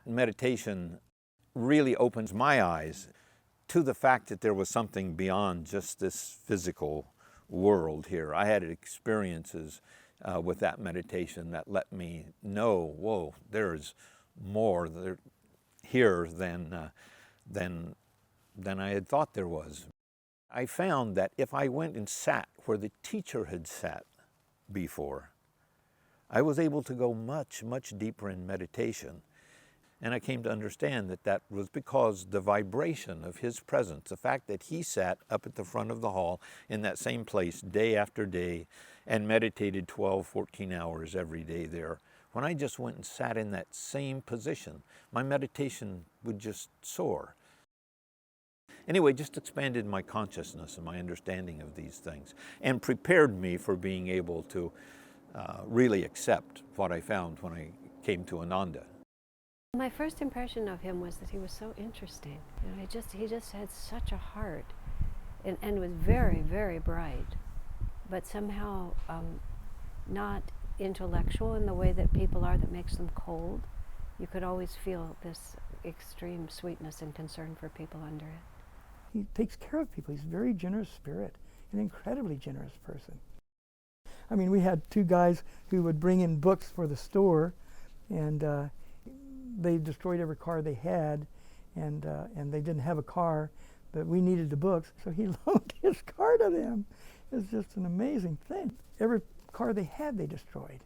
Meditation really opens my eyes to the fact that there was something beyond just this physical world here. I had experiences with that meditation that let me know, whoa, there's more here than I had thought there was. I found that if I went and sat where the teacher had sat before, I was able to go much, much deeper in meditation. And I came to understand that that was because the vibration of his presence, the fact that he sat up at the front of the hall in that same place day after day and meditated 12, 14 hours every day there. When I just went and sat in that same position, my meditation would just soar. Anyway, just expanded my consciousness and my understanding of these things and prepared me for being able to really accept what I found when I came to Ananda. My first impression of him was that he was so interesting. You know, he just had such a heart and was very, very bright, but somehow not intellectual in the way that people are that makes them cold. You could always feel this extreme sweetness and concern for people under it. He takes care of people. He's a very generous spirit, an incredibly generous person. I mean, we had two guys who would bring in books for the store, and they destroyed every car they had, and they didn't have a car, but we needed the books, so he loaned his car to them. It's just an amazing thing. Every car they had, they destroyed.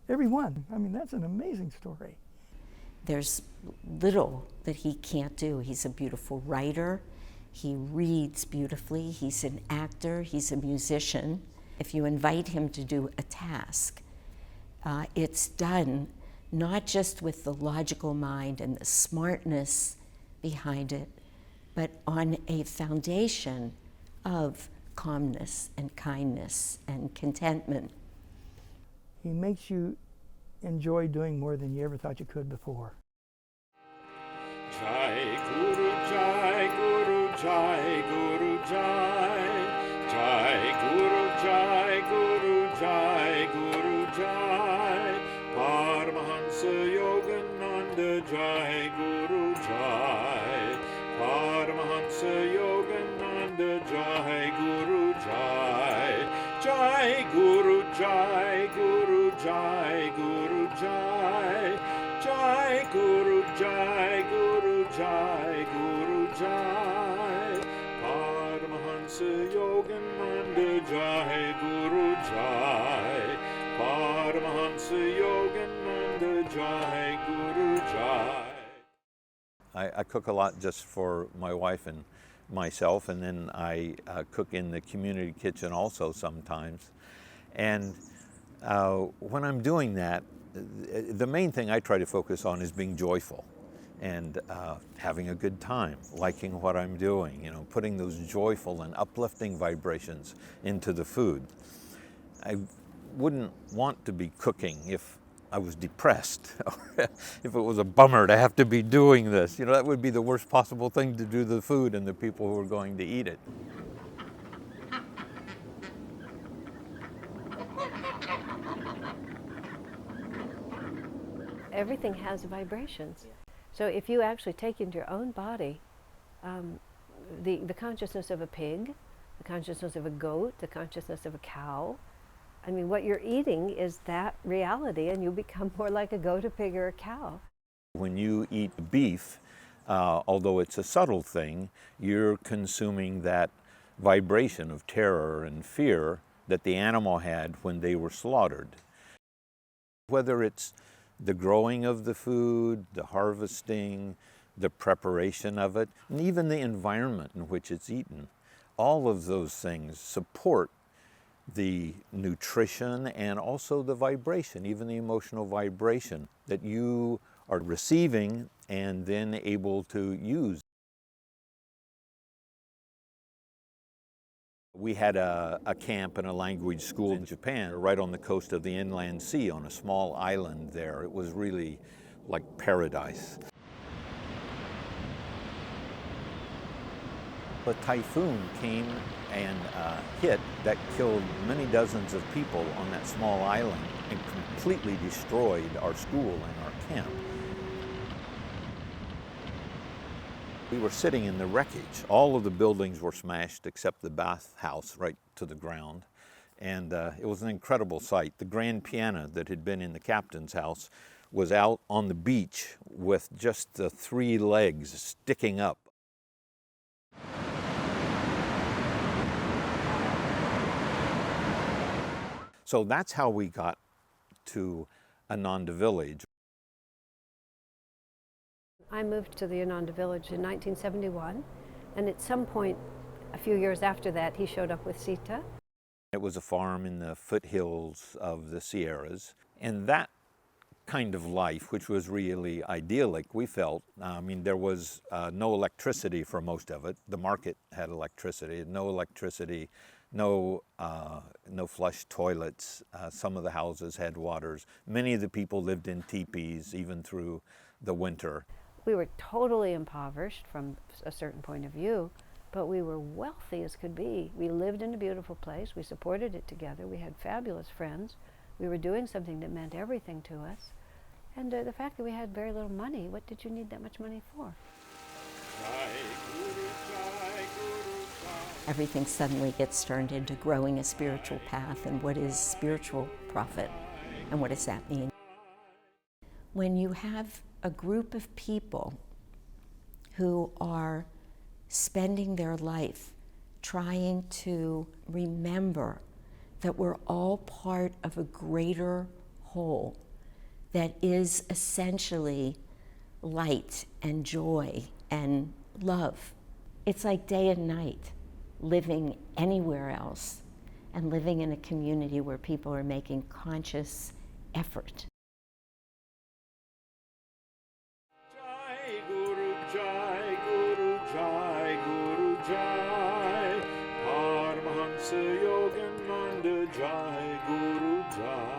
Every one. I mean, that's an amazing story. There's little that he can't do. He's a beautiful writer. He reads beautifully. He's an actor. He's a musician. If you invite him to do a task, it's done not just with the logical mind and the smartness behind it, but on a foundation of calmness and kindness and contentment. He makes you enjoy doing more than you ever thought you could before. Jai Guru, Jai Guru, Jai Guru, Jai. Jai Guru, Jai Guru, Jai Guru, Jai. Paramahansa Yogananda, Jai Guru, Jai. Paramahansa Yogananda, Jai Guru, Jai. Jai Guru, Jai Guru, Jai Guru, Jai. Jai Guru, Jai Guru, Jai Guru, Jai. Paramahansa Yogananda, Jai Guru, Jai. Paramahansa Yogananda, Jai Guru, Jai. I cook a lot just for my wife and myself, and then I cook in the community kitchen also sometimes. And when I'm doing that, the main thing I try to focus on is being joyful and having a good time, liking what I'm doing, you know, putting those joyful and uplifting vibrations into the food. I wouldn't want to be cooking if I was depressed or if it was a bummer to have to be doing this. You know, that would be the worst possible thing to do to the food and the people who are going to eat it. Everything has vibrations. So if you actually take into your own body the consciousness of a pig, the consciousness of a goat, the consciousness of a cow, I mean, what you're eating is that reality, and you become more like a goat, a pig, or a cow. When you eat beef, although it's a subtle thing, you're consuming that vibration of terror and fear that the animal had when they were slaughtered. Whether it's the growing of the food, the harvesting, the preparation of it, and even the environment in which it's eaten, all of those things support the nutrition and also the vibration, even the emotional vibration that you are receiving and then able to use. We had a camp and a language school in Japan, right on the coast of the inland sea on a small island there. It was really like paradise. A typhoon came and hit that killed many dozens of people on that small island and completely destroyed our school and our camp. We were sitting in the wreckage. All of the buildings were smashed except the bathhouse right to the ground. And it was an incredible sight. The grand piano that had been in the captain's house was out on the beach with just the 3 legs sticking up. So that's how we got to Ananda Village. I moved to the Ananda Village in 1971, and at some point, a few years after that, he showed up with Sita. It was a farm in the foothills of the Sierras, and that kind of life, which was really idyllic, we felt. I mean, there was no electricity for most of it. The market had electricity, no electricity, no flush toilets. Some of the houses had waters. Many of the people lived in teepees, even through the winter. We were totally impoverished from a certain point of view, but we were wealthy as could be. We lived in a beautiful place. We supported it together. We had fabulous friends. We were doing something that meant everything to us. And the fact that we had very little money, what did you need that much money for? Everything suddenly gets turned into growing a spiritual path, and what is spiritual profit, and what does that mean? When you have a group of people who are spending their life trying to remember that we're all part of a greater whole that is essentially light and joy and love. It's like day and night, living anywhere else and living in a community where people are making conscious effort. Jai Guru Jai Guru Jai Guru Jai Paramahansa Yogananda Jai Guru Jai